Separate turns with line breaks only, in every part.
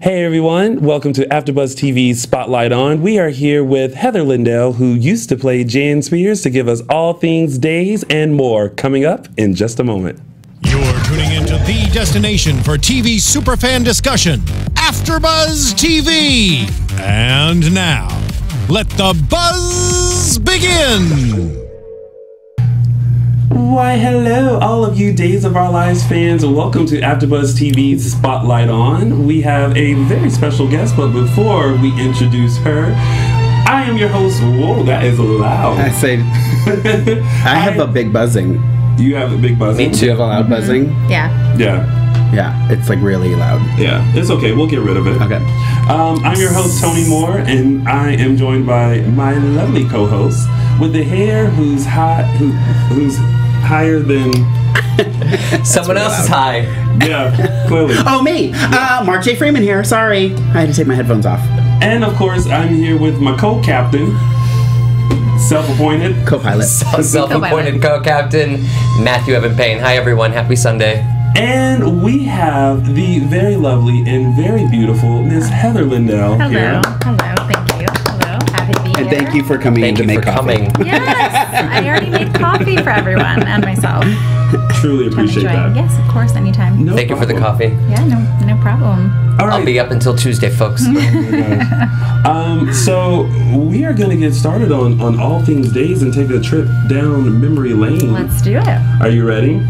Hey everyone, welcome to AfterBuzz TV's Spotlight On. We are here with Heather Lindell, who used to play Jan Spears, to give us all things Days and more, coming up in just a moment.
You're tuning into the destination for TV superfan discussion, AfterBuzz TV. And now, let the buzz begin.
Why, hello, all of you Days of Our Lives fans. Welcome to AfterBuzz TV's Spotlight On. We have a very special guest, but before we introduce her, I am your host. Whoa, that is loud.
I say, I have a big buzzing.
You have a big buzzing?
Me too. You have a loud buzzing?
Yeah.
Yeah.
Yeah, it's like really loud.
Yeah, it's okay. We'll get rid of it.
Okay.
I'm your host, Tony Moore, and I am joined by my lovely co-host with the hair who's higher than
someone else is high.
Yeah, clearly.
Oh, me. Mark J. Freeman here. Sorry. I had to take my headphones off.
And of course, I'm here with my co-captain, self-appointed
co-pilot.
Self-appointed co-captain, Matthew Evan Paine. Hi, everyone. Happy Sunday.
And we have the very lovely and very beautiful Miss Heather Lindell here.
Hello. Thank you. Hello. Happy to be here.
And thank you for coming in to make coffee.
Yes. I already made coffee for everyone and myself.
Truly appreciate that.
Yes, of course, anytime.
No
Thank you for the coffee.
Yeah, no problem.
All right.
I'll be up until Tuesday, folks.
So we are going to get started on all things Days and take a trip down memory lane.
Let's do it.
Are you ready?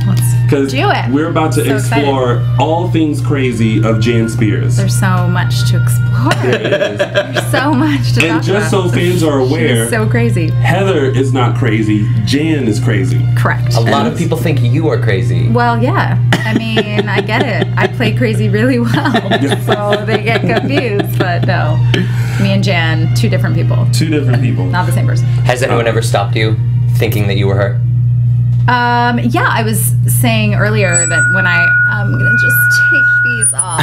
Let's do it.
We're about to explore all things crazy of Jan Spears.
There's so much to explore. There's so much to talk about.
And just so fans are aware,
she's so crazy.
Heather is not crazy. Jan is crazy.
Correct.
A lot of people think you are crazy.
Well, yeah. I mean, I get it. I play crazy really well, so they get confused. But no, me and Jan, two different people.
Two different people.
Not the same person.
Has anyone ever stopped you thinking that you were her?
Yeah, I was saying earlier that when I'm gonna just take these off.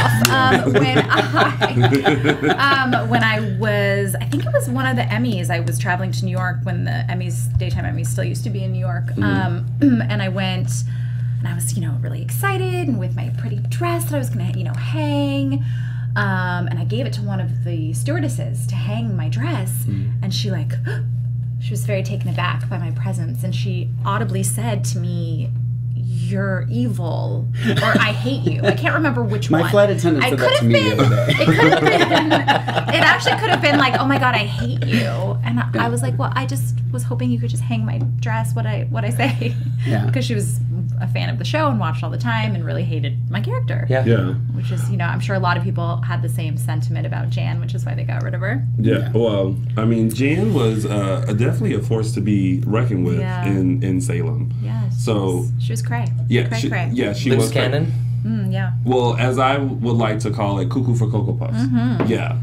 When I was, I think it was one of the Emmys. I was traveling to New York when the Emmys, daytime Emmys, still used to be in New York. And I went, and I was, really excited, and with my pretty dress that I was gonna, hang. And I gave it to one of the stewardesses to hang my dress, and she was very taken aback by my presence, and she audibly said to me, "You're evil," or "I hate you." I can't remember which one.
My flight attendant said that to me the other day.
It could have been. It actually could have been like, "Oh my God, I hate you," and I was like, "Well, I just was hoping you could just hang my dress." What I say?
Yeah.
Because she was a fan of the show and watched all the time and really hated my character.
Yeah.
Which is, I'm sure a lot of people had the same sentiment about Jan, which is why they got rid of her.
Yeah. Well, I mean, Jan was definitely a force to be reckoned with in Salem.
Yeah. She was cray.
Yeah.
Cray.
Yeah. She
Loose
was
cannon.
Yeah.
Well, as I would like to call it, cuckoo for Cocoa Puffs. Yeah.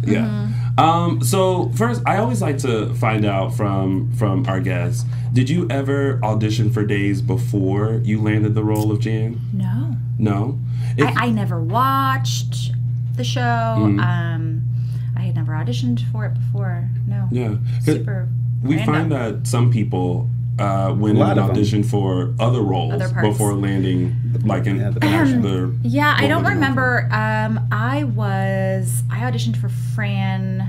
So first, I always like to find out from our guests, did you ever audition for Days before you landed the role of Jan?
No.
No?
I never watched the show. I had never auditioned for it before. No.
Yeah.
Super
We
random.
find that some people went and auditioned for other roles before landing, like in the
yeah, I don't remember. I auditioned for Fran.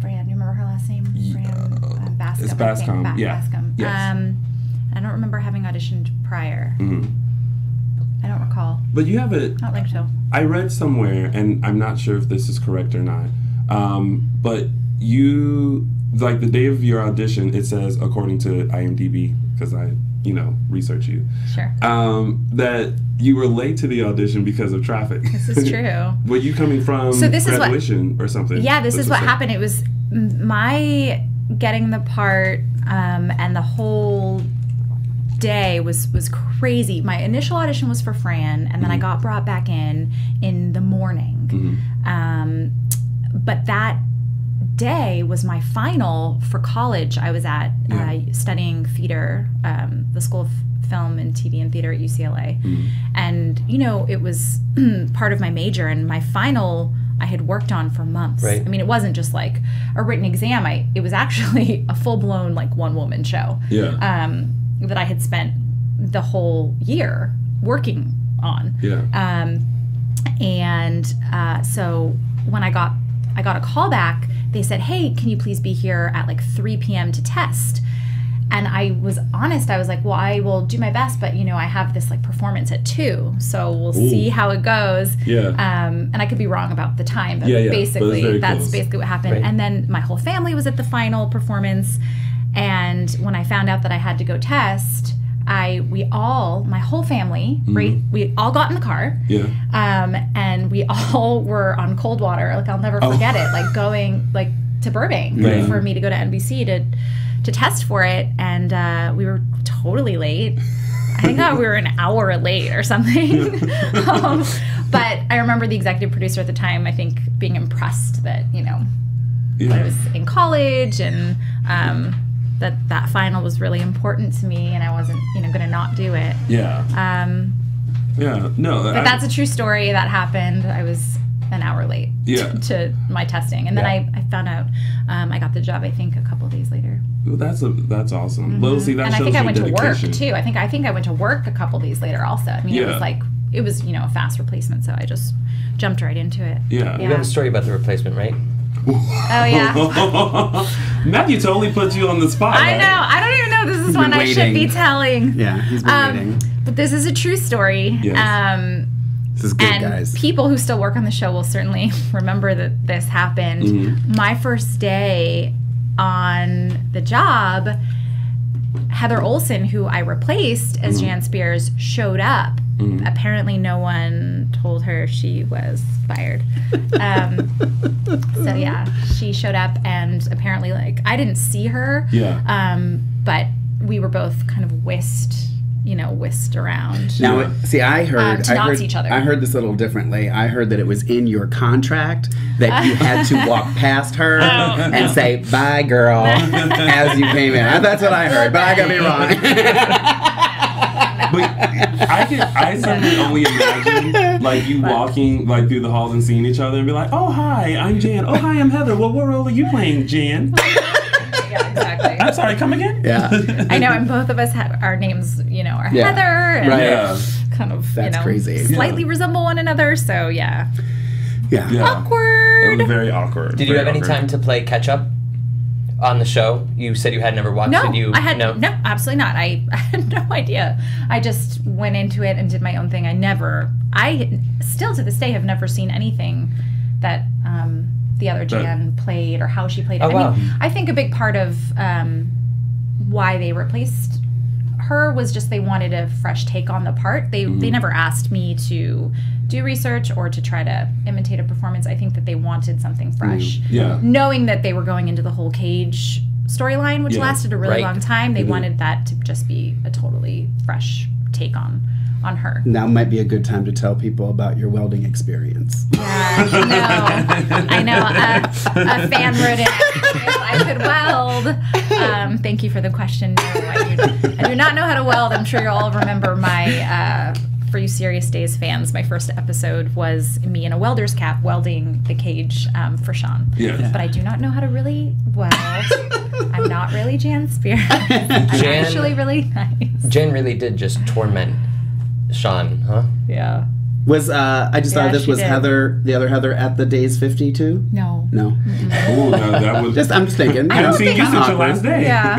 You remember her last name? Fran Bascom.
It's Bascom.
Bascom.
Yes.
I don't remember having auditioned prior. I don't recall.
But you have it.
I don't think so.
I read somewhere, and I'm not sure if this is correct or not. But you, like the day of your audition, it says, according to IMDb, because I, research you.
Sure.
That you were late to the audition because of traffic.
This is true.
Were you coming from graduation or something?
Yeah, this is what happened. It was my getting the part, and the whole day was crazy. My initial audition was for Fran, and then I got brought back in the morning. But that day was my final for college. I was at studying theater, the School of Film and TV and Theater at UCLA. And, it was part of my major, and my final I had worked on for months.
Right.
I mean, it wasn't just like a written exam. It was actually a full-blown, like, one-woman show that I had spent the whole year working on. And so when I got a call back, they said, hey, can you please be here at like 3 p.m. to test? And I was honest. I was like, well, I will do my best, but, I have this like performance at 2, so we'll see how it goes.
Yeah.
And I could be wrong about the time, but
but
basically that's
close.
basically what happened.
Right.
And then my whole family was at the final performance. And when I found out that I had to go test, my whole family, we all got in the car.
Yeah.
And we all were on cold water. Like, I'll never forget it. Like, going like to Burbank for me to go to NBC to test for it. And we were totally late. I think we were an hour late or something. But I remember the executive producer at the time, I think, being impressed that, I was in college and that final was really important to me, and I wasn't, going to not do it.
Yeah. Yeah. No.
But that's a true story that happened. I was an hour late to my testing, and then I found out I got the job. I think a couple of days later.
Well, that's awesome. Well, see, that
and
shows
I think I went
dedication.
to work too. I think I went to work a couple of days later also. I mean, it was a fast replacement, so I just jumped right into it.
Yeah.
You have a story about the replacement, right?
Oh yeah.
Matthew totally put you on the spot.
I know. I don't even know if this is one I should be telling.
Yeah, he's been waiting.
But this is a true story.
Yes.
This is good,
and
guys.
People who still work on the show will certainly remember that this happened. My first day on the job, Heather Olsen, who I replaced as Jan Spears, showed up. Apparently no one told her she was fired. So yeah, she showed up, and apparently, like, I didn't see her.
Yeah.
But we were both kind of whisked around.
Now, see, I heard
to not see each other.
I heard this a little differently. I heard that it was in your contract that you had to walk past her and say "bye, girl" as you came in. That's what I heard, but I could be wrong.
But I certainly only imagine like you walking like through the halls and seeing each other and be like, "Oh hi, I'm Jan. Oh hi, I'm Heather. Well, what role are you playing, Jan?"
Yeah, exactly.
I'm sorry. Come again?
Yeah.
I know, and both of us have our names, are
Yeah.
Heather, and
Right.
Yeah.
kind of,
That's crazy.
slightly resemble one another. So yeah,
Yeah.
Yeah.
awkward.
It was very awkward.
Did you have any time to play catch up on the show? You said you had never watched
No,
it.
I had no, absolutely not. I had no idea. I just went into it and did my own thing. I still to this day have never seen anything that the other Jan played or how she played it.
Oh, wow.
I think a big part of why they replaced her was just they wanted a fresh take on the part. They never asked me to do research or to try to imitate a performance. I think that they wanted something fresh.
Yeah.
Knowing that they were going into the whole Cage storyline, which lasted a really long time, they wanted that to just be a totally fresh take on her.
Now might be a good time to tell people about your welding experience.
Yeah, I know. A fan wrote in if I could weld. Thank you for the question. No, I do not know how to weld. I'm sure you all remember my, for you Serious Days fans, my first episode was me in a welder's cap welding the cage for Sean.
Yeah.
But I do not know how to really weld. I'm not really Jan Spears. I'm actually really nice.
Jan really did just torment Sean, huh?
Yeah.
Was I just thought this
she
was
did.
Heather, the other Heather at the Days 50 too?
No.
No.
Oh, no, that was.
I'm just thinking.
I
I
don't
haven't seen
think
you since
I'm
your last day.
Yeah.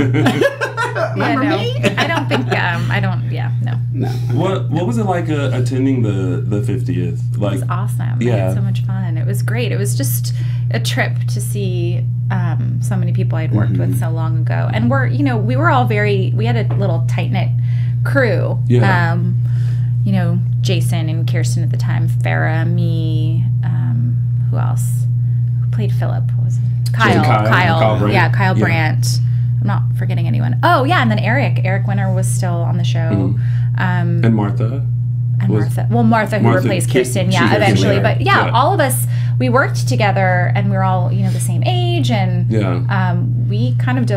Remember me?
I don't think, no.
No.
What was it like attending the 50th? Like,
It was awesome.
Yeah.
I had so much fun. It was great. It was just a trip to see so many people I'd worked with so long ago. And we were all we had a little tight-knit crew.
Yeah.
Jason and Kirsten at the time, Farrah, me, who else? Who played Philip? What was it? Kyle
Brandt.
Yeah, Kyle
Yeah.
Brandt. I'm not forgetting anyone. Oh, yeah, and then Eric Winter was still on the show.
and Martha.
And Martha, who replaced Kirsten,
she
eventually.
later.
But
Yeah.
all of us, we worked together, and we were all, the same age, and we kind of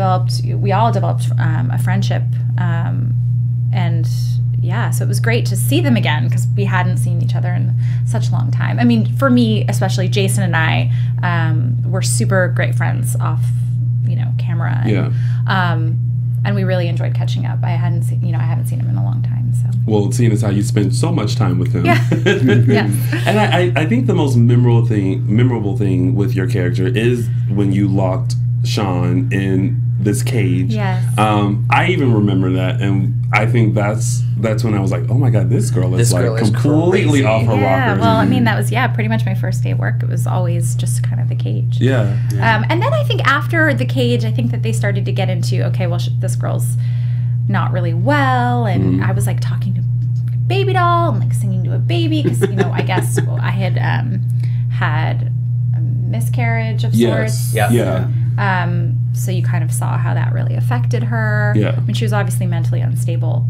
we all developed a friendship, and so it was great to see them again, because we hadn't seen each other in such a long time. I mean, for me, especially, Jason and I were super great friends off, camera. And, and we really enjoyed catching up. I haven't seen him in a long time. So.
Well, seeing as how you spent so much time with him.
Yeah. Yes.
And I think the most memorable thing with your character is when you locked Sean in this cage.
Yes.
I even remember that, and I think that's when I was like, oh my god, this girl is completely
crazy.
off her
Yeah.
rocker.
Well, I mean, that was pretty much my first day at work. It was always just kind of the cage.
Yeah.
And then I think after the cage, I think that they started to get into, okay, well, this girl's not really well, and I was like talking to a baby doll and like singing to a baby because I guess I had had a miscarriage of sorts.
Yeah.
So you kind of saw how that really affected her.
Yeah.
I mean, she was obviously mentally unstable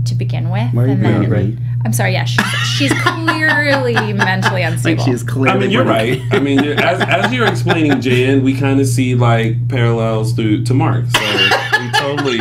to begin with.
Why are you being right?
I'm sorry, yeah, she's clearly mentally unstable.
Like she's clearly.
I mean, you're right. I mean, as you're explaining Jan, we kind of see like parallels to Mark. So we totally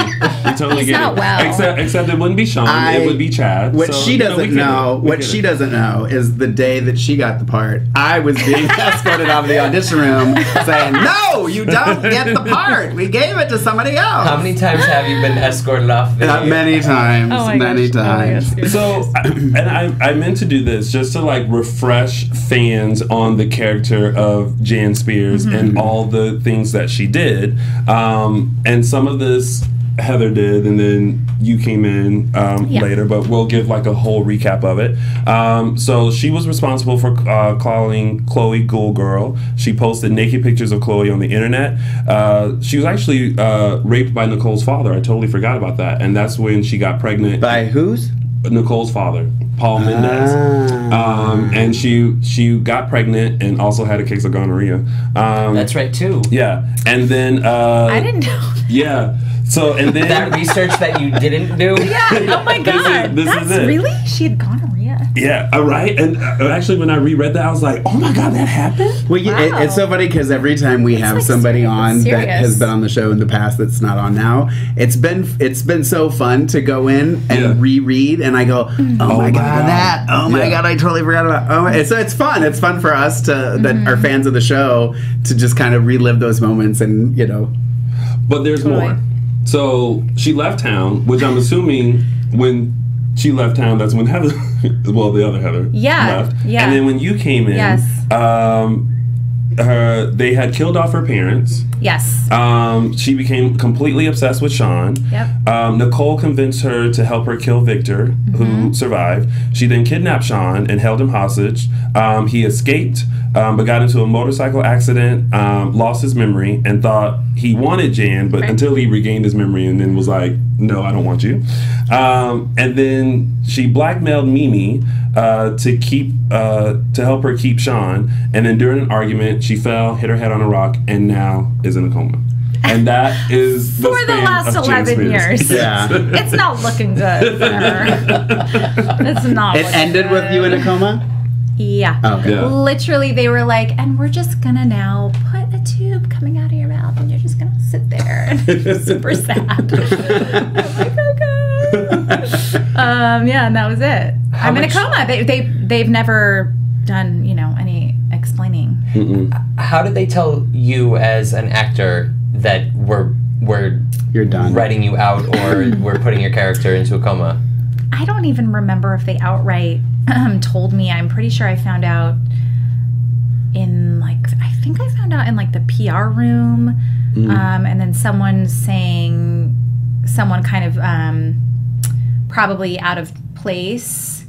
He's
get
not
it.
well.
Except it wouldn't be Sean. It would be Chad.
What
So,
she doesn't know, what she doesn't know, is the day that she got the part, I was being escorted out of the audition room, saying, "No, you don't get the part. We gave it to somebody else."
How many times have you been escorted off the
Many times.
Oh my
Many
gosh.
times.
So, and I meant to do this just to like refresh fans on the character of Jan Spears and all the things that she did. And some of this Heather did, and then you came in later, but we'll give like a whole recap of it. So she was responsible for calling Chloe Ghoul Girl. She posted naked pictures of Chloe on the internet. She was actually raped by Nicole's father. I totally forgot about that. And that's when she got pregnant.
By whose?
Nicole's father, Paul Mendez. And she got pregnant and also had a case of gonorrhea.
That's right too.
Yeah. And then
I didn't know.
Yeah. So and then
That research that you didn't do.
Yeah. Oh my god.
this
That's
is it.
really? She had gonorrhea.
Yeah, right. And actually, when I reread that, I was like, "Oh my god, that happened!"
Well, it's so funny because every time we have
like
somebody on
serious.
that has been on the show in the past that's not on now, it's been so fun to go in and reread, and I go, "Oh my god, that! Oh my god, I totally forgot about." So it's fun. It's fun for us that are fans of the show to just kind of relive those moments, and
But there's more. So she left town, which I'm assuming when she left town, that's when Heather, well, the other Heather, left.
Yeah.
And then when you came in, they had killed off her parents.
Yes.
She became completely obsessed with Sean.
Yep.
Nicole convinced her to help her kill Victor, who survived. She then kidnapped Sean and held him hostage. He escaped, but got into a motorcycle accident, lost his memory, and thought he wanted Jan, but until he regained his memory and then was like, no, I don't want you. And then she blackmailed Mimi to help her keep Sean. And then during an argument, she fell, hit her head on a rock, and now is in a coma. And that is
For the last 11 years.
Yeah.
It's not looking good for her. It's not.
It ended with you in a coma?
Yeah.
Okay.
Yeah.
Literally, they were like, and we're just gonna now put a tube coming out of your mouth, and you're just gonna sit there. And it's super sad. I'm like, okay. Yeah, and that was it. I'm in a coma. They've never done any explaining.
How did they tell you as an actor that we're
You're done.
writing you out or we're putting your character into a coma?
I don't even remember if they outright told me. I'm pretty sure I found out in I think I found out in the PR room, and then someone kind of probably out of place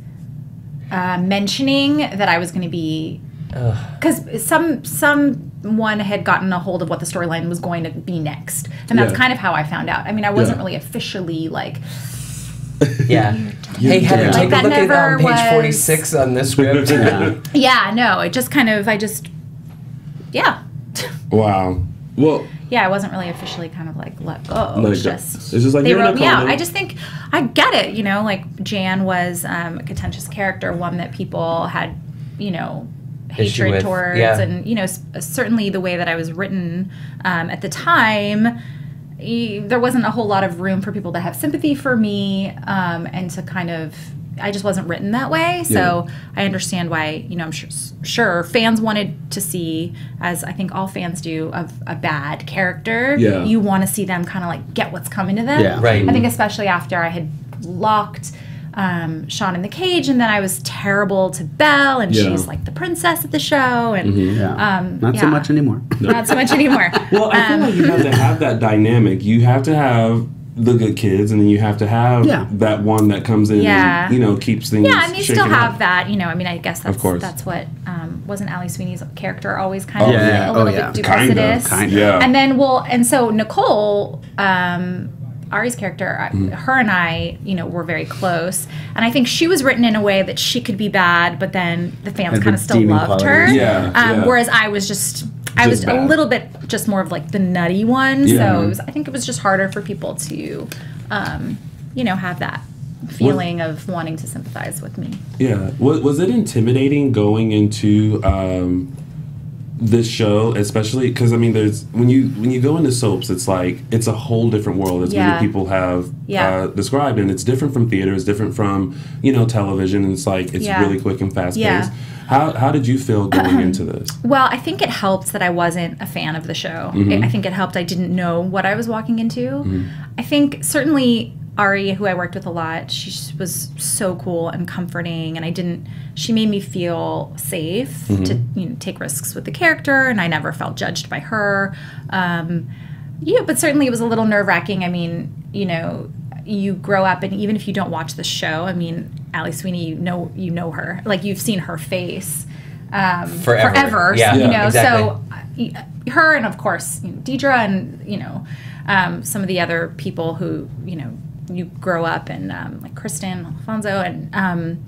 mentioning that I was going to be, because someone had gotten a hold of what the storyline was going to be next, and that's kind of how I found out. I mean, I wasn't really officially
Yeah. Hey, Heather, take a look at page 46 on this script.
Yeah, no, it just kind of, yeah.
Wow. Well,
Yeah, I wasn't really officially kind of let go.
It's just like
they
you're in a
wrote me out.
coma.
I just think I get it. Jan was a contentious character, one that people had, hatred
with,
towards, and certainly the way that I was written at the time. There wasn't a whole lot of room for people to have sympathy for me, and to kind of, I just wasn't written that way. So I understand why, you know, I'm sure fans wanted to see, as I think all fans do, of a bad character.
Yeah.
You want to see them kind of like get what's coming to them.
Yeah.
Right.
I think especially after I had locked Sean in the cage, and then I was terrible to Belle, and she's like the princess of the show, and
Not so much anymore.
not so much anymore.
Well, I feel like you have to have that dynamic. You have to have the good kids, and then you have to have that one that comes in and, you know, keeps things
and you still
shaken
have
up.
that, you know, I mean, I guess that's,
Of course.
that's what, wasn't Ali Sweeney's character always kind of
yeah.
a little
Oh, yeah.
bit
Kinda.
duplicitous?
Yeah.
And then, and so Nicole, Ari's character, her and I, you know, were very close. And I think she was written in a way that she could be bad, but then the fans kind of still
redeeming
loved her.
qualities.
Yeah.
Whereas I was I was
bad.
a little bit just more of like the nutty one.
Yeah.
So I think it was just harder for people to, you know, have that feeling of wanting to sympathize with me.
Yeah. Was it intimidating going into this show, especially because I mean, there's when you go into soaps, it's like it's a whole different world, as many people have described, and it's different from theater, it's different from, you know, television, and it's like it's really quick and fast paced. How did you feel going into this?
Well, I think it helped that I wasn't a fan of the show. I think it helped I didn't know what I was walking into. I think certainly Ari, who I worked with a lot, she was so cool and comforting, and she made me feel safe to, you know, take risks with the character, and I never felt judged by her. But certainly it was a little nerve-wracking. I mean, you know, you grow up, and even if you don't watch the show, I mean, Ali Sweeney, you know her, like you've seen her face forever.
Yeah.
You know,
exactly.
So her, and of course, you know, Deidre, and you know, some of the other people who, you know, you grow up, and like Kristen, Alfonso, and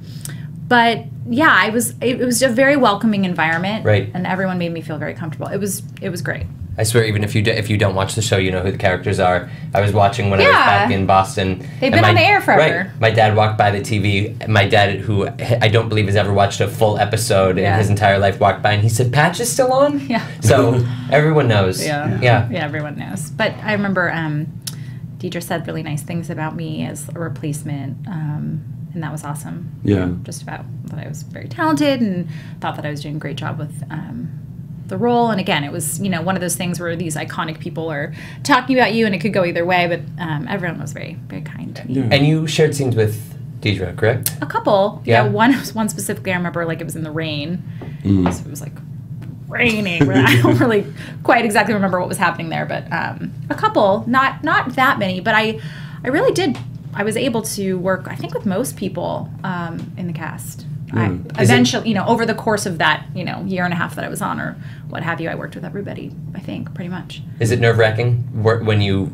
but yeah, it was a very welcoming environment,
right?
And everyone made me feel very comfortable. It was great.
I swear, even if you don't watch the show, you know who the characters are. I was watching when I was back in Boston.
They've been on the air forever.
Right. My dad walked by the TV. My dad, who I don't believe has ever watched a full episode in his entire life, walked by and he said, "Patch is still on?"
Yeah.
So everyone knows.
Yeah, everyone knows. But I remember Deidre said really nice things about me as a replacement, and that was awesome.
Yeah.
Just about that I was very talented, and thought that I was doing a great job with the role. And again, it was, you know, one of those things where these iconic people are talking about you, and it could go either way, but everyone was very, very kind to me.
Yeah.
And you shared scenes with Deidre, correct?
A couple.
Yeah.
One specifically, I remember, like, it was in the rain. So it was like raining. I don't really quite exactly remember what was happening there, but a couple, not that many, but I really did. I was able to work, I think, with most people in the cast. Eventually, you know, over the course of that, you know, year and a half that I was on, or what have you, I worked with everybody, I think, pretty much.
Is it nerve-wracking when you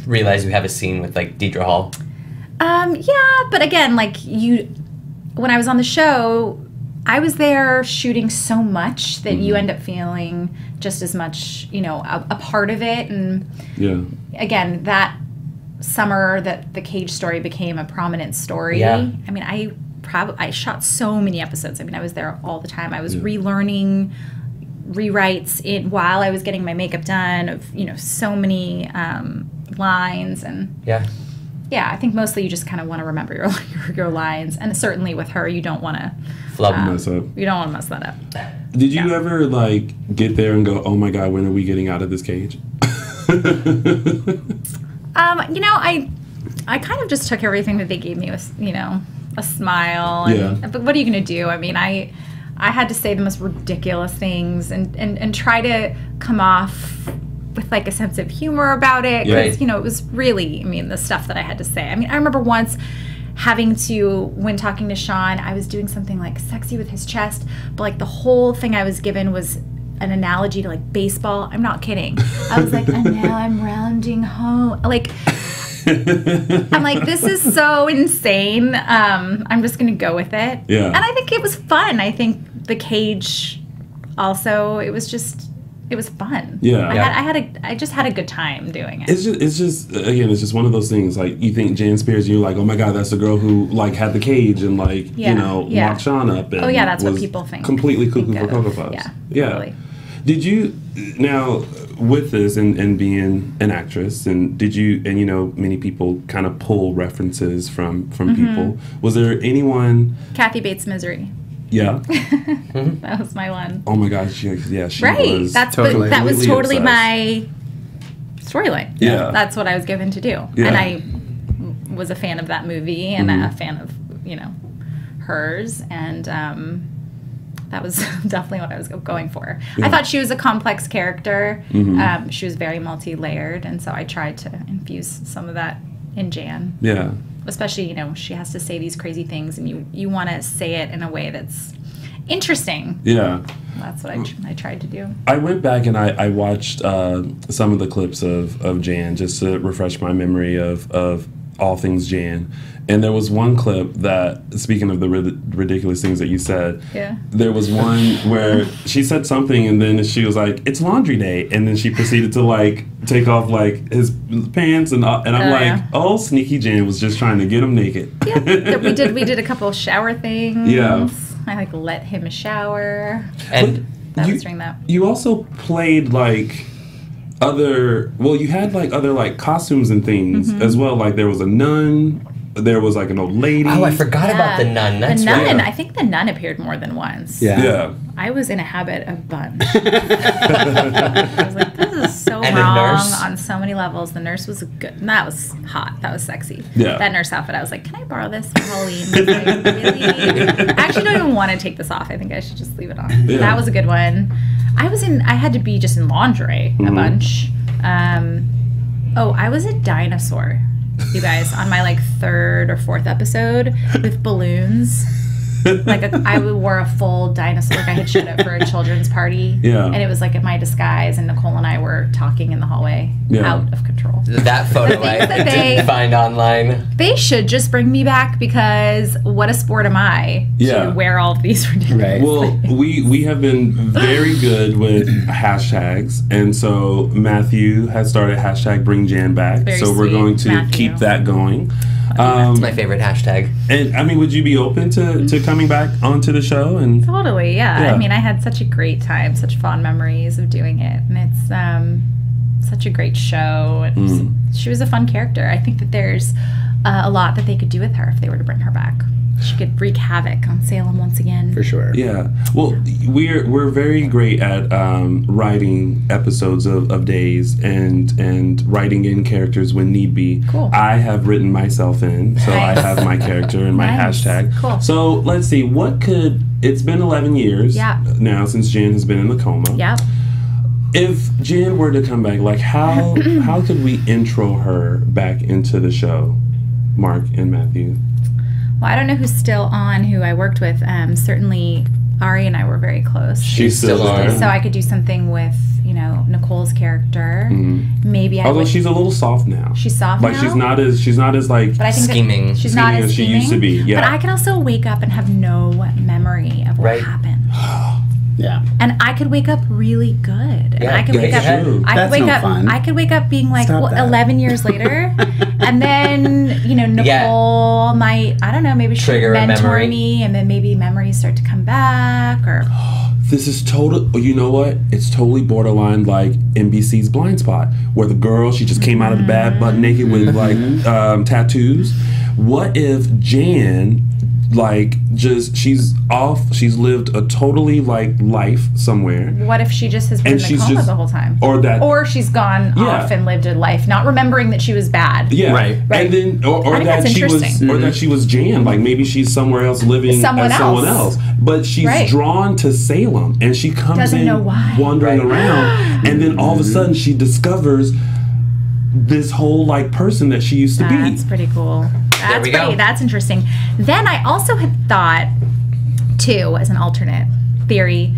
realize you have a scene with, like, Deidre Hall?
Yeah, but again, like, when I was on the show, I was there shooting so much that you end up feeling just as much, you know, a part of it. And again, that summer that the Cage story became a prominent story. I mean, I shot so many episodes. I mean, I was there all the time. I was relearning rewrites while I was getting my makeup done of, you know, so many lines. And I think mostly you just kind of want to remember your lines. And certainly with her, you don't want to
mess up.
You don't want to mess that up.
Did you ever, like, get there and go, "Oh my God, when are we getting out of this cage"?
You know, I kind of just took everything that they gave me with, you know, a smile. And, but what are you going to do? I mean, I had to say the most ridiculous things and try to come off with, like, a sense of humor about it. Because, you know, it was really, I mean, the stuff that I had to say. I mean, I remember once having to, when talking to Sean, I was doing something like sexy with his chest, but, like, the whole thing I was given was an analogy to, like, baseball. I'm not kidding. I was like, and now I'm rounding home. Like, I'm like, this is so insane. I'm just going to go with it.
Yeah. And
I think it was fun. I think the Cage also, it was fun.
Yeah.
I just had a good time doing it.
It's just one of those things. Like, you think Jan Spears, you're like, oh my God, that's the girl who, like, had the cage and, like, you know, locked Sean up. And
that's what people think.
Completely cuckoo for Cocoa Puffs.
Yeah. Totally.
Did you, now, with this and being an actress, and did you, and you know, many people kind of pull references from people. Was there anyone?
Kathy Bates' Misery.
Yeah.
That was my one.
Oh my gosh, she
Right.
was
That was totally
obsessed.
my storyline.
Yeah.
That's what I was given to do.
Yeah.
And I was a fan of that movie and a fan of, you know, hers, and that was definitely what I was going for.
Yeah.
I thought she was a complex character. She was very multi-layered, and so I tried to infuse some of that in Jan.
Yeah.
Especially, you know, she has to say these crazy things, and you want to say it in a way that's interesting.
Yeah.
That's what I tried to do.
I went back and I watched some of the clips of Jan just to refresh my memory of all things Jan. And there was one clip that, speaking of the ridiculous things that you said, there was one where she said something and then she was like, "It's laundry day," and then she proceeded to like take off like his pants and I'm like, "Oh, sneaky Jan was just trying to get him naked."
Yeah, we did a couple of shower things.
Yeah.
I like let him shower.
And
That was during that.
You also played like you had like other like costumes and things as well. Like there was a nun, there was like an old lady.
oh, I forgot about the nun. That's
the nun.
right.
I think the nun appeared more than once.
Yeah.
I was in a habit of bunch. I was like, this is so
And the
wrong
nurse?
on so many levels. The nurse was good. That was hot. That was sexy.
Yeah.
That nurse outfit, I was like, can I borrow this for Halloween? Like, really? I actually don't even want to take this off. I think I should just leave it on.
Yeah.
That was a good one. I had to be just in lingerie a bunch. I was a dinosaur, you guys, on my like 3rd or 4th episode with balloons. Like I wore a full dinosaur. Like I had showed up for a children's party.
Yeah.
And it was like in my disguise, and Nicole and I were talking in the hallway, out of control.
That photo I
that
didn't find online.
They should just bring me back, because what a sport am I to wear all of these ridiculous
Right.
Well,
things.
we have been very good with hashtags, and so Matthew has started hashtag Bring Jan Back.
Very
so we're
sweet,
going to
Matthew.
keep that going.
That's my favorite hashtag.
And I mean, would you be open to coming back onto the show? And
Totally, yeah.
Yeah.
I mean, I had such a great time, such fond memories of doing it, and it's such a great show. And she was a fun character. I think that there's a lot that they could do with her if they were to bring her back. She could wreak havoc on Salem once again.
For sure.
yeah, well, we're very great at writing episodes of Days and writing in characters when need be.
Cool.
I have written myself in, so
Nice.
I have my character and my
Nice.
hashtag.
Cool.
So let's see, it's been 11 years
Yeah.
now since Jan has been in the coma.
Yeah.
If Jan were to come back, like how could we intro her back into the show, Mark and Matthew?
Well, I don't know who's still on, who I worked with. Certainly, Ari and I were very close.
She's still on.
So I could do something with, you know, Nicole's character. Maybe I
Although
would.
she's a little soft now.
She's soft
like
now?
she's not as like
But I think that
scheming.
she's not
scheming
as
as she
scheming.
used to be, yeah.
But I could also wake up and have no memory of what
Right.
happened.
Yeah.
And I could wake up really good. And
Yeah,
I could
good
wake up.
ahead.
I
That's
could wake
no
up.
fun.
I could wake up being like
Stop that.
11 years later, and then you know Nicole might, I don't know, maybe she'll
Trigger a
mentor
memory.
me, and then maybe memories start to come back. Or
This is total. You know what? It's totally borderline like NBC's Blind Spot, where the girl she just came out of the bed butt naked with like tattoos. What if Jan, like, she's lived a totally like life somewhere,
what if she just has been
And
in the
she's
coma
just-
the whole time,
or
she's gone
Yeah.
off and lived a life, not remembering that she was bad.
yeah,
Right.
and then or
I think
that
that's
she was
interesting.
or that she was Jan, like maybe she's somewhere else living
Someone
as someone
else.
else, but she's
Right.
drawn to Salem and she comes
Doesn't
in
know why.
wandering
Right.
around, and then all of a sudden she discovers this whole like person that she used to
That's
be.
pretty cool. That's
we go.
That's interesting. Then I also had thought, too, as an alternate theory,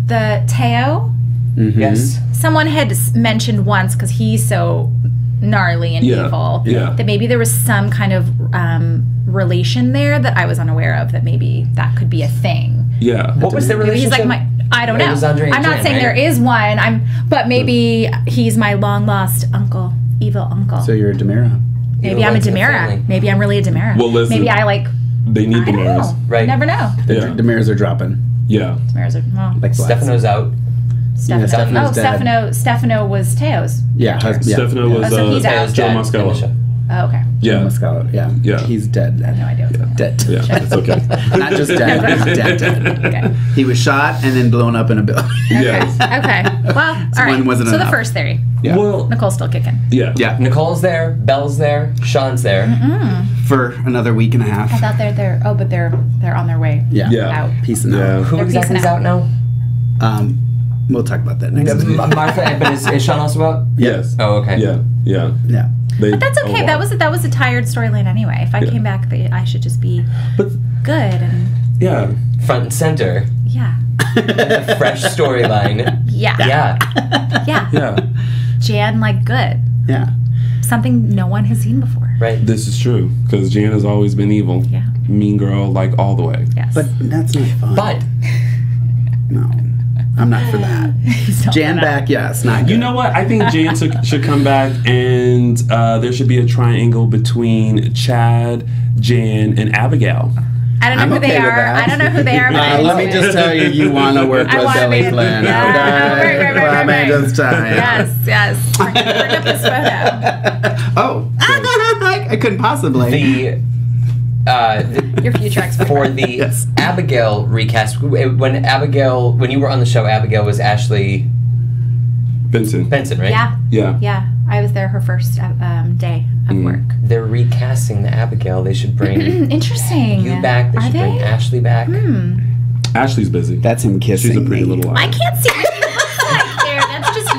the Teo.
Yes.
Someone had mentioned once, because he's so gnarly and
Yeah,
evil,
yeah.
that maybe there was some kind of relation there that I was unaware of. That maybe that could be a thing.
Yeah.
What was the
Maybe
relationship?
he's like I don't
It
know.
was Andre and
I'm not
Jan,
saying
right?
there is one. But maybe he's my long lost uncle, evil uncle.
So you're a Demira.
Maybe
You
I'm a
like the
Demira.
family.
Maybe I'm really a Demira.
Well, listen.
Maybe I like.
They need the
I don't
mirrors.
know.
Right.
You never know.
The
Yeah.
Demiras are dropping.
Yeah.
Demiras are, well,
Like flies.
Stefano's out.
Stefano's dead.
Stefano was Teo's.
Yeah,
Stefano was
so he's out.
Joe Muscala.
Oh, okay.
Yeah.
Muscala, yeah. He's dead.
I have no idea.
Dead.
Yeah, that's okay.
Not just dead, he's dead.
Okay.
He was shot and then blown up in a building.
Yes.
Okay. Well, all right.
Wasn't
so
enough.
the first theory.
Yeah.
Well,
Nicole's still kicking.
yeah.
Nicole's there, Belle's there, Sean's there.
For another week and a half.
I thought they're there. Oh, but they're on their way.
Yeah.
Out.
Peacing out.
Yeah.
Who
They're
exactly is
peacing
out now?
We'll talk about that next week.
Martha, but is Sean also out?
Yes.
Oh, okay.
Yeah.
Yeah.
But that's okay. That was a tired storyline anyway. If I came back, I should just be good and
Yeah.
Front and center.
yeah.
Fresh storyline.
Yeah.
Yeah.
Jan, like, good.
Yeah.
Something no one has seen before.
Right.
This is true because Jan has always been evil.
Yeah.
Mean girl, like all the way.
Yes.
But that's not fun.
But
No. I'm not for that. Jan back, yes, not good.
You know what? I think Jan should come back, and there should be a triangle between Chad, Jan, and Abigail.
I don't know
I'm
who
okay
they
with
are.
that.
I don't know who they are. But
let me just tell you want to work
I
with
wanna
Billy
be-
Flynn.
yeah.
Okay?
Right.
Let me just tell you.
Yes. Bring up this photo.
Oh. I couldn't possibly.
Your future expert.
for the
Yes.
Abigail recast, when you were on the show, Abigail was Ashley
Benson.
Benson, right?
Yeah.
Yeah. I was there her first day of work.
They're recasting the Abigail. They should bring
Interesting.
you back. They
Are
should bring
they?
Ashley back.
Ashley's busy.
That's him kissing
She's a pretty
me.
little
I
eye.
can't see what he looks like there. That's just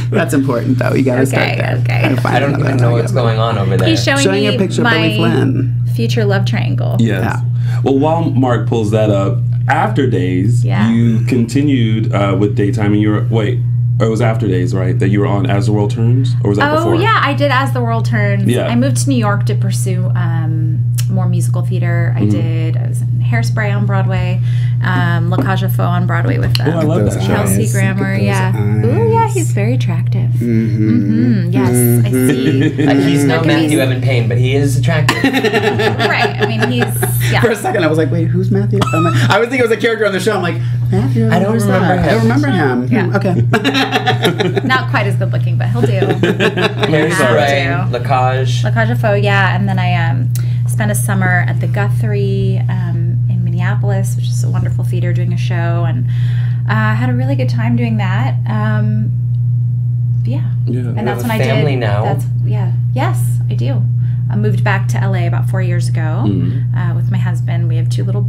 you.
That's important, though. You gotta start there.
Okay.
Gotta find
I don't
another
even know
one.
what's going on over there.
He's showing
Showing
me
a picture of Billy
my
Flynn.
future love triangle.
Yes.
Yeah.
Well, while Mark pulls that up, after Days,
Yeah.
you continued with Daytime, and you were it was after Days, right? That you were on As the World Turns, or was that
Oh,
before?
yeah, I did As the World Turns.
Yeah.
I moved to New York to pursue more musical theater. I was in Hairspray on Broadway, La Cage aux Folles on Broadway with
Oh, I love
Those
that show.
eyes.
Kelsey Grammer.
Look at those
Yeah. Ooh, yeah,
eyes.
he's very attractive. Yes, I see.
He's no
Look at
Matthew
these-
Evan Paine, but he is attractive.
Right. I mean, he's
For a second, I was like, wait, who's Matthew? I was thinking it was a character on the show. I'm like, Matthew?
I don't
who's
remember
that?
him.
I don't remember him.
Yeah.
Okay.
not quite as good looking, but he'll do.
Hairspray, La Cage.
La Cage aux Folles, yeah. And then I spent a summer at the Guthrie in Minneapolis, which is a wonderful theater, doing a show, and had a really good time doing that. Yeah. And that's when I did.
Family now.
Yes, I do. I moved back to LA about 4 years ago with my husband. We have two little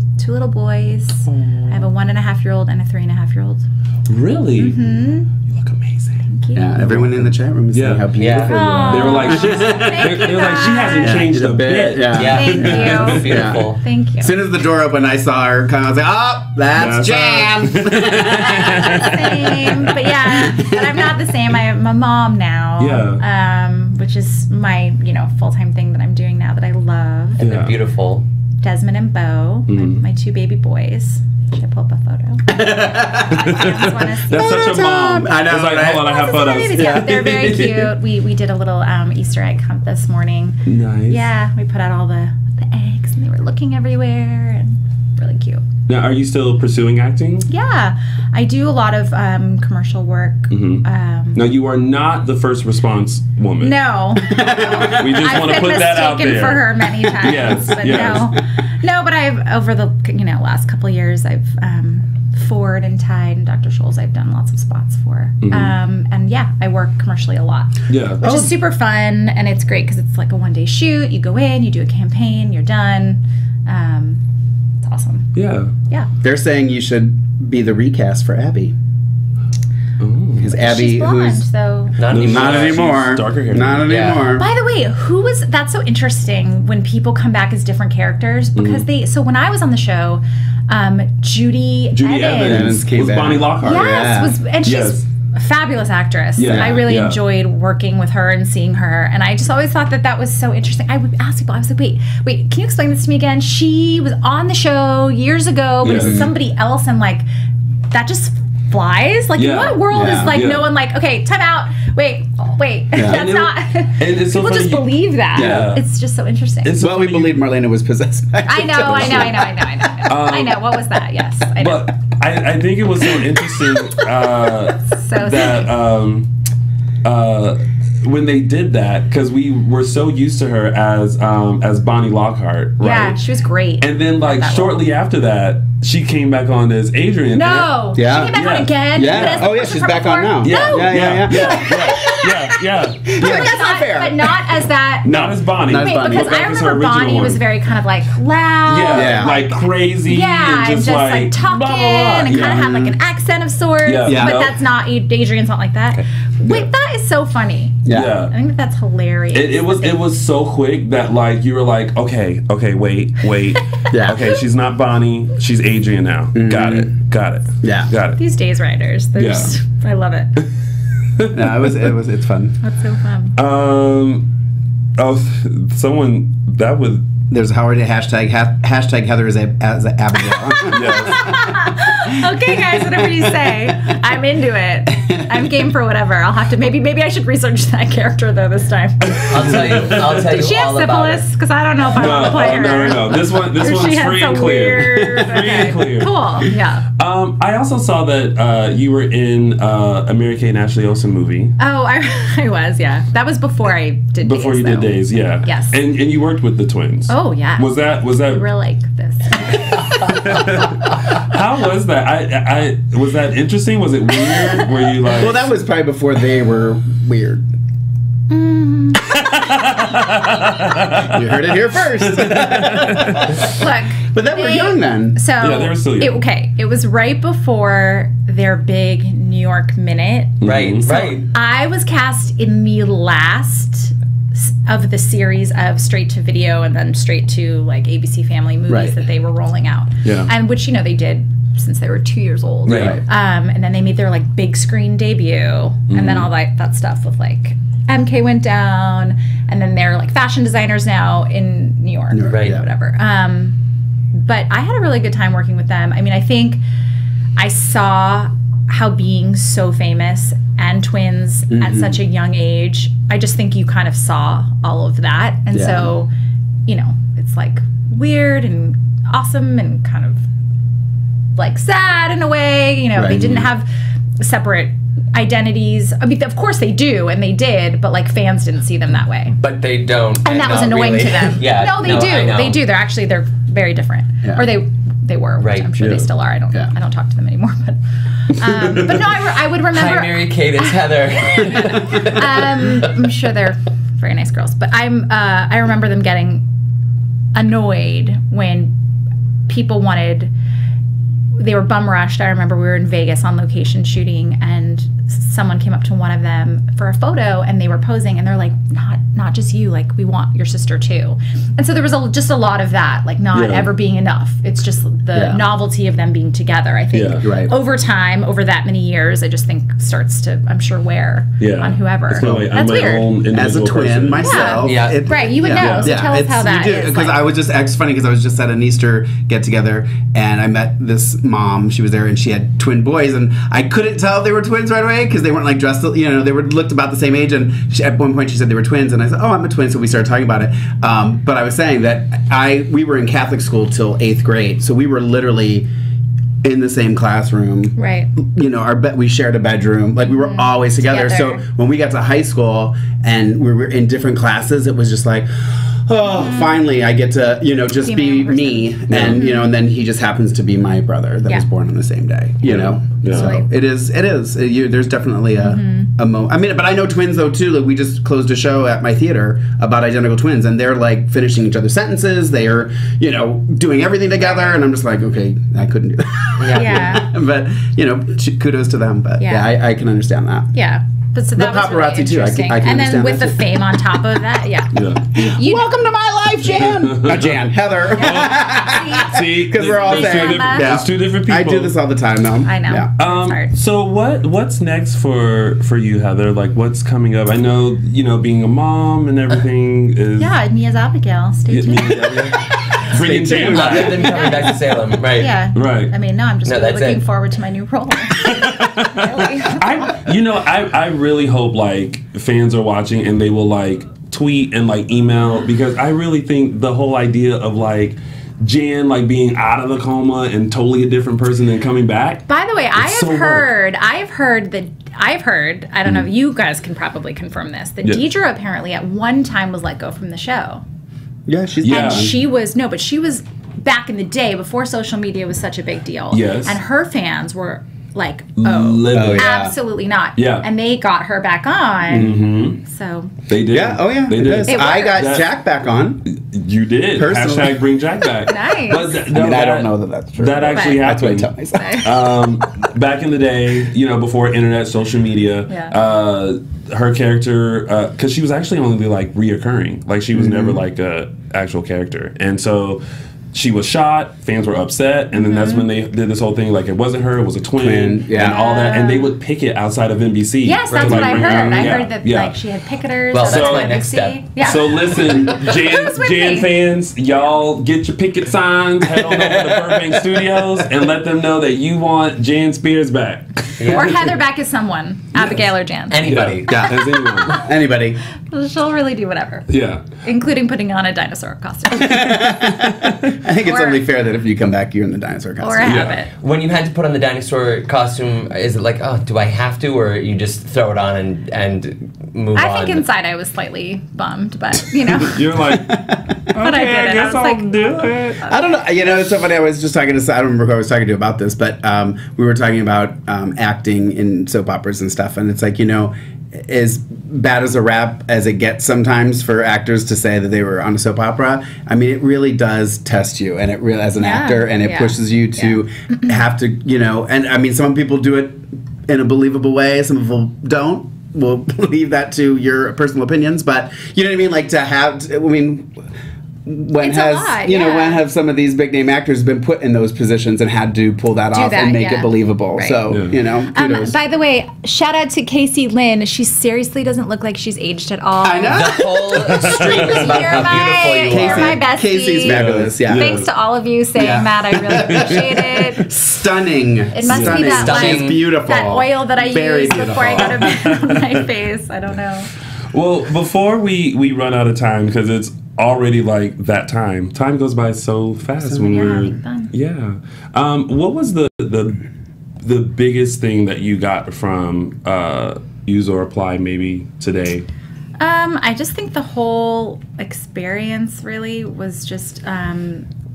boys. I have a 1.5-year-old and a 3.5-year-old.
Really? You look amazing.
Yeah, everyone in the chat room is saying how beautiful you are.
They were like, they were like, she hasn't changed a bit.
Yeah.
Thank you.
Beautiful.
Thank you.
As soon as the door opened, I saw her come. I was like, oh, that's Jan.
Same, but I'm not the same. I'm a mom now.
Yeah.
Which is my full-time thing that I'm doing now that I love.
And they're beautiful.
Desmond and Bo, my 2 baby boys. Should I pull up a photo?
That's such a mom.
I know,
It's like,
right?
hold on, I have photos.
Yeah, they're very cute. We did a little Easter egg hunt this morning.
Nice.
Yeah, we put out all the eggs and they were looking everywhere and really cute.
Now, are you still pursuing acting?
Yeah, I do a lot of commercial work.
Now, you are not the first response woman.
No.
We just want to
I've
put
been
that out
mistaken
there.
for her many times,
Yes,
but
yes.
no. But I've over the last couple of years, I've Ford and Tide and Dr. Scholl's I've done lots of spots for, and yeah, I work commercially a lot.
Yeah.
Which is super fun, and it's great because it's like a 1-day shoot. You go in, you do a campaign, you're done. It's awesome.
Yeah.
Yeah.
They're saying you should be the recast for Abby. Because Abby,
She's blonde,
who's
so.
Not anymore.
not anymore,
darker hair.
not
Yeah.
anymore.
By the way, that's so interesting when people come back as different characters because so when I was on the show, Judy
Evans
came
was
back.
Bonnie Lockhart.
and she's
Yes.
a fabulous actress.
Yeah,
I really
yeah.
enjoyed working with her and seeing her, and I just always thought that was so interesting. I would ask people, I was like, wait, can you explain this to me again? She was on the show years ago, but it's somebody else, and like that just flies. Like in what world is like no one like, okay, time out, wait, that's not.
And it's so
People
funny.
just believe that.
Yeah.
It's just so interesting.
It's so
Well, we
funny.
believed Marlena was possessed by
I know. I know. What was that? Yes, I know.
But I think it was so interesting when they did that, because we were so used to her as Bonnie Lockhart, right?
Yeah, she was great.
And then like shortly after that, she came back on as Adrian.
No, she came back on again.
Yeah. Oh yeah, she's back on now.
Yeah.
That's not fair.
But not as that.
Not as Bonnie.
Wait, because I remember Bonnie was very kind of like loud.
Yeah. Like crazy.
Yeah, and just like talking
blah, blah, blah.
and kind of had like an accent of sorts.
Yeah.
But that's not, Adrian's not like that. Wait, that is so funny.
Yeah.
I think that's hilarious.
It was so quick that like you were like, okay, wait.
Yeah.
Okay, she's not Bonnie, she's Adrian now.
Mm-hmm.
Got it.
Yeah.
Got it.
These Days writers, they're just, I love it.
No, it's fun.
That's so fun.
Someone that would.
There's Howard hashtag Heather as Abigail.
Yes.
Okay, guys, whatever you say, I'm into it. I'm game for whatever. I'll have to maybe I should research that character though this time.
I'll tell you
Did she have
all about it.
syphilis? Because I don't know if I want to play her.
No. This one's
She had
free and
some
clear.
weird.
Free and clear.
Cool. Yeah.
I also saw that you were in a Mary Kate and Ashley Olsen movie.
Oh, I was. Yeah. That was before I did.
Before
Days,
you did
though.
Days, yeah.
Yes.
And you worked with the twins.
Oh yeah.
Was that?
We're like this.
How was that? I was that interesting? Was it weird? Were you like?
Well, that was probably before they were weird. You heard it here first.
Look.
But they were young then.
So
Yeah, they were still young.
It was right before their big New York minute.
Right,
So
right.
I was cast in the last of the series of straight to video and then straight to like ABC Family movies
Right.
that they were rolling out.
Yeah.
And which they did since they were 2 years old.
Right.
And then they made their like big screen debut and then all that stuff with like MK went down and then they're like fashion designers now in New York.
Right.
Or whatever. But I had a really good time working with them. I mean, I think I saw how being so famous and twins at such a young age, I just think you kind of saw all of that. And so, it's like weird and awesome and kind of like sad in a way. They didn't have separate identities. I mean, of course they do, and they did, but like fans didn't see them that way.
But they don't.
And that was
not
annoying
really.
to them.
Yeah.
No, they do.
I know.
They do. They're very different.
Yeah.
Or they were. Which
Right.
I'm sure they still are. I don't talk to them anymore. But no, I would remember.
Hi, Mary Kate. It's Heather.
I'm sure they're very nice girls, but I remember them getting annoyed when people they were bum rushed. I remember we were in Vegas on location shooting and someone came up to one of them for a photo and they were posing and they're like, not just you, like we want your sister too. And so there was just a lot of that, like not ever being enough. It's just the novelty of them being together. I think over time, over that many years, I just think starts to, I'm sure, wear on whoever.
It's not like I'm
That's
my
weird.
own
As a
individual
twin
person.
myself.
Yeah.
Right, you would know. So tell us how that is.
Because
like-
I was it's funny because I was just at an Easter get together and I met this mom. She was there and she had twin boys and I couldn't tell if they were twins right away because they weren't like dressed. They looked about the same age. And at one point she said they were twins and I said, "Oh, I'm a twin." So we started talking about it. But I was saying that we were in Catholic school till 8th grade, so we were literally in the same classroom.
Right.
We shared a bedroom. Like we were always together. So when we got to high school and we were in different classes, it was just like, oh, finally I get to, just
Be
be
my own
me. And, and then he just happens to be my brother that was born on the same day,
Yeah.
So it is. There's definitely a moment. I mean, but I know twins though too. Like we just closed a show at my theater about identical twins and they're like finishing each other's sentences. They are, doing everything together. And I'm just like, okay, I couldn't do that.
Yeah.
But, kudos to them. But I can understand that.
Yeah. But so that was
paparazzi,
really
too. I
interesting.
can
and then
understand
with
that,
the
too.
fame on top of that,
Welcome to my life, Jan. Not Jan, Heather.
See,
Because we're all saying,
it's two different people.
I do this all the time, though.
I know.
Yeah.
It's hard.
So what's next for you, Heather? Like what's coming up? I know being a mom and everything is
me as Abigail. Stay tuned.
Bringing James
Other than coming back to Salem, right?
Yeah.
Right.
I mean, no, I'm just
No,
really
that's
looking
it.
forward to my new role. Really.
I really hope like fans are watching and they will like tweet and like email because I really think the whole idea of like Jan like being out of the coma and totally a different person and coming back.
By the way, I've
so
heard, I don't know if you guys can probably confirm this, that Deidre apparently at one time was let go from the show.
Yeah, she's
And she was back in the day before social media was such a big deal.
Yes.
And her fans were like,
Livid.
absolutely not.
Yeah.
And they got her back on. So
They did.
Yeah,
They did.
I got Jack back on.
You did.
Personally.
Hashtag bring Jack back.
Nice.
But
I don't know that that's true.
That actually
That's what I
happened.
tell myself.
Back in the day, before internet, social media, her character, because she was actually only like reoccurring. Like she was never like a actual character. And so she was shot, fans were upset, and then that's when they did this whole thing, like it wasn't her, it was a twin, and all that, and they would picket outside of NBC.
yes, that's what I heard. I heard that
Yeah.
like she had picketers.
Well,
at
that's
So-
my next step.
NBC. Yeah.
So listen,
was with
Jan
me.
fans, y'all get your picket signs, head on over to Burbank Studios, and let them know that you want Jan Spears back.
Or Heather back as someone, Abigail or Jan.
Anybody.
Yeah, as anyone.
Anybody.
She'll really do whatever,
Yeah.
including putting on a dinosaur costume
I think it's
Or-
only fair that if you come back, you're in the dinosaur
or a
costume.
habit.
When you had to put on the dinosaur costume, is it like, oh, do I have to, or you just throw it on and move on?
I think inside I was slightly bummed, but you know.
You're like,
But I did it. I was like,
do it.
I don't know. It's so funny. I was just talking to. I don't remember who I was talking to about this, but we were talking about acting in soap operas and stuff, and it's like as bad as a rap as it gets sometimes for actors to say that they were on a soap opera. I mean, it really does test you, and it really as an actor, and it pushes you to have to, And I mean, some people do it in a believable way. Some people don't. We'll leave that to your personal opinions, but you know what I mean. Like to have. I mean. When
It's a
has
lot,
when have some of these big name actors been put in those positions and had to pull that off
that,
and make it believable?
Right.
So kudos.
by the way, shout out to Casey Lynn. She seriously doesn't look like she's aged at all.
I know.
The whole stream is about
You're
how beautiful you
you're
are.
my bestie.
Casey's fabulous. Yeah.
Thanks to all of you saying that. I really appreciate it.
Stunning.
It must
Stunning.
be that
Stunning.
like,
Beautiful.
that oil that I
Very
use before I go to bed on my face. I don't know.
Well, before we run out of time, because it's already like that time. Time goes by so fast when we're
having fun.
What was the biggest thing that you got from Use or Apply maybe today?
I just think the whole experience really was just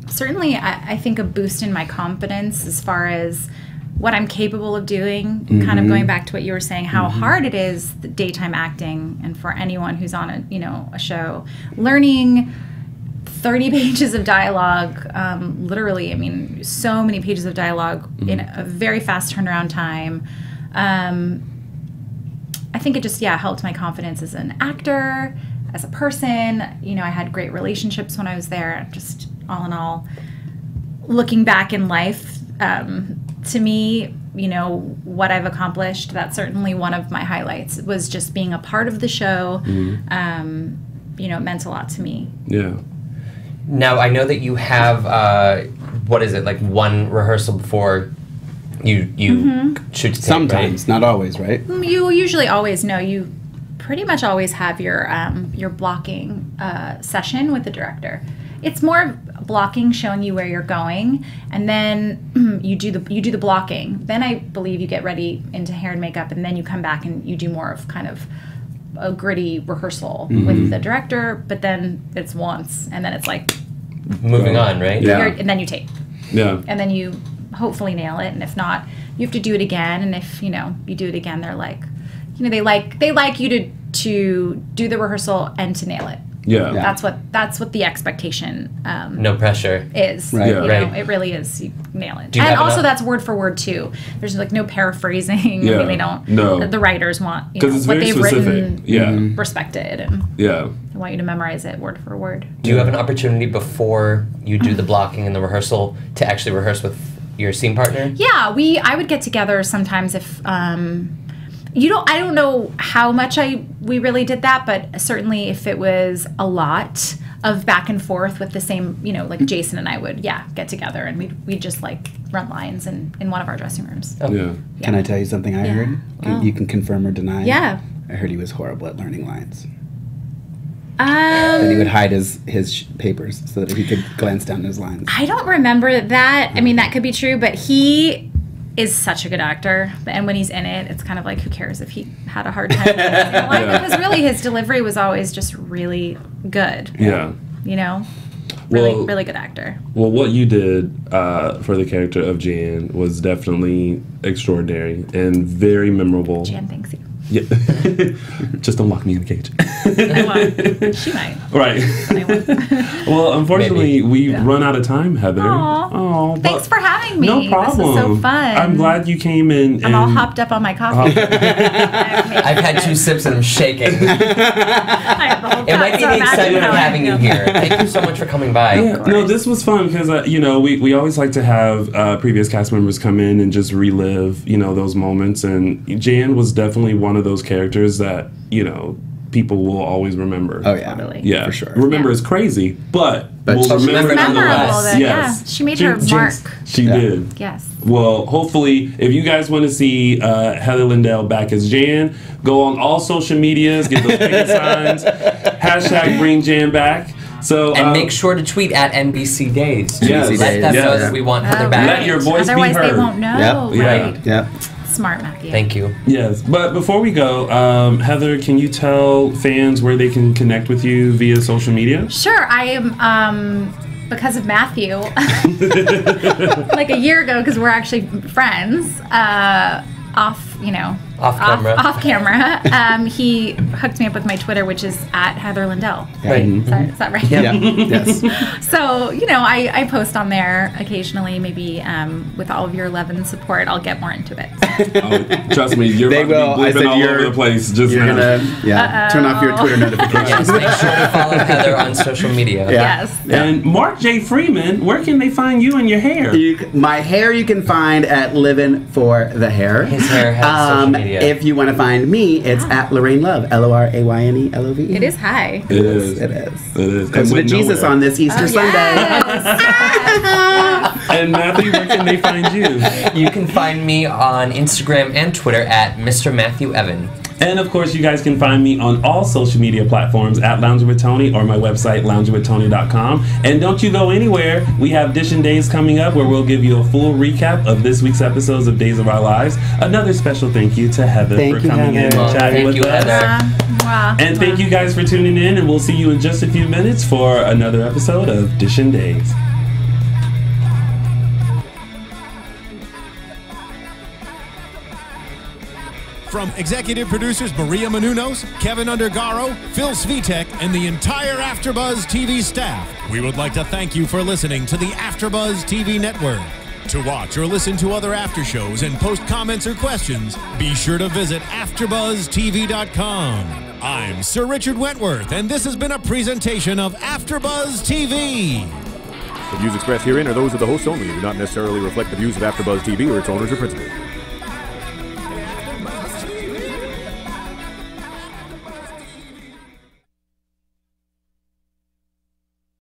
certainly I think a boost in my confidence as far as what I'm capable of doing, kind of going back to what you were saying, how hard it is, the daytime acting, and for anyone who's on a show, learning 30 pages of dialogue, literally, I mean, so many pages of dialogue in a very fast turnaround time. I think it just, helped my confidence as an actor, as a person. I had great relationships when I was there, just all in all, looking back in life, to me, what I've accomplished, that's certainly one of my highlights, was just being a part of the show. It meant a lot to me.
Yeah.
Now, I know that you have, like one rehearsal before you shoot to tape,
Sometimes, not always, right?
You usually always know. You pretty much always have your blocking session with the director. It's more of blocking, showing you where you're going, and then you do the blocking. Then I believe you get ready into hair and makeup, and then you come back and you do more of kind of a gritty rehearsal with the director. But then it's once, and then it's like
Moving on, right?
Yeah.
and then you tape.
Yeah.
And then you hopefully nail it, and if not, you have to do it again. And if you do it again, they're like, they like you to do the rehearsal and to nail it.
Yeah.
That's what the expectation
No pressure.
is.
Right.
Yeah.
Right.
It really is. You nail it.
Do you
And
have
also
enough-
that's word for word too. There's like no paraphrasing.
Yeah.
I mean, they don't.
No.
The writers want
'Cause it's
what
very
they've
specific.
written
Yeah.
respected, and
Yeah.
they want you to memorize it word for word.
Do you have an opportunity before you do the blocking and the rehearsal to actually rehearse with your scene partner?
Yeah, I would get together sometimes if I don't know how much we really did that, but certainly if it was a lot of back and forth with the same, like Jason and I would get together, and we'd just like run lines in one of our dressing rooms.
Oh.
Yeah.
Can I tell you something I heard?
Wow.
You can confirm or deny.
Yeah.
I heard he was horrible at learning lines. That he would hide his papers so that he could glance down his lines.
I don't remember that. I mean, that could be true, but he is such a good actor. And when he's in it, it's kind of like, who cares if he had a hard time with it? Because really his delivery was always just really good.
Yeah.
You know? Really,
Well-
really good actor.
Well, what you did for the character of Jan was definitely extraordinary and very memorable.
Jan thanks you.
Yeah. Just don't lock me in a cage.
I won't. She might.
Right.
But I won't.
Well, unfortunately, we've run out of time, Heather.
Aw.
Oh,
Thanks for having me.
No problem.
This was so fun.
I'm glad you came in.
I'm all
and-
hopped up on my coffee.
I've had 2 sips and I'm shaking. It might be the excitement of having you here. Thank you so much for coming by.
Yeah, no, this was fun because we always like to have previous cast members come in and just relive those moments, and Jan was definitely one of those characters that people will always remember.
Oh yeah,
Totally.
Yeah,
for sure.
Remember is crazy, but we'll
she's
remember it
memorable,
nonetheless.
that,
Yes,
yeah. She made her mark.
She did.
Yes.
Well, hopefully, if you guys want to see Heather Lindell back as Jan, go on all social medias, get those picket signs, hashtag bring Jan back. So
And make sure to tweet at NBC Days.
Yes.
Let them know
Yes.
that we want Heather
Oh,
back.
Let your voice be
Otherwise,
heard.
they won't know.
Yep.
Right.
Yep.
Smart, Matthew.
Thank you.
Yes, but before we go, Heather, can you tell fans where they can connect with you via social media?
Sure. I am, because of Matthew, like a year ago, because we're actually friends, off camera. Off camera. He hooked me up with my Twitter, which is at Heather Lindell.
Right.
Is that right?
Yeah. Yes.
So, I post on there occasionally, maybe with all of your love and support, I'll get more into it.
Oh, trust me, you're
They
about
will.
to be bleeping all over the place just
You're
now.
gonna turn off your Twitter notifications.
Yes, make sure to follow Heather on social media.
Yeah.
Yes.
And Mark J. Freeman, where can they find you and your hair?
My hair you can find at Livin' for the Hair.
His hair has social media.
If you want to find me, it's at Lorraine Love, LORAYNELOVE.
It is high.
It is.
It is.
It is.
Comes
And
with Jesus
nowhere.
on this Easter Sunday.
And Matthew, where can they find you?
You can find me on Instagram and Twitter at Mr. Matthew Evan.
And of course, you guys can find me on all social media platforms at Lounging with Tony or my website, loungingwithtony.com. And don't you go anywhere. We have Dishin Days coming up where we'll give you a full recap of this week's episodes of Days of Our Lives. Another special thank you to Heather
Thank
for
you,
coming in
Heather.
and chatting
Thank
with
you,
us.
Heather.
And thank you guys for tuning in, and we'll see you in just a few minutes for another episode of Dishin Days.
From executive producers Maria Menounos, Kevin Undergaro, Phil Svitek, and the entire AfterBuzz TV staff, we would like to thank you for listening to the AfterBuzz TV network. To watch or listen to other after shows and post comments or questions, be sure to visit AfterBuzzTV.com. I'm Sir Richard Wentworth, and this has been a presentation of AfterBuzz TV.
The views expressed herein are those of the hosts only and do not necessarily reflect the views of AfterBuzz TV or its owners or principals.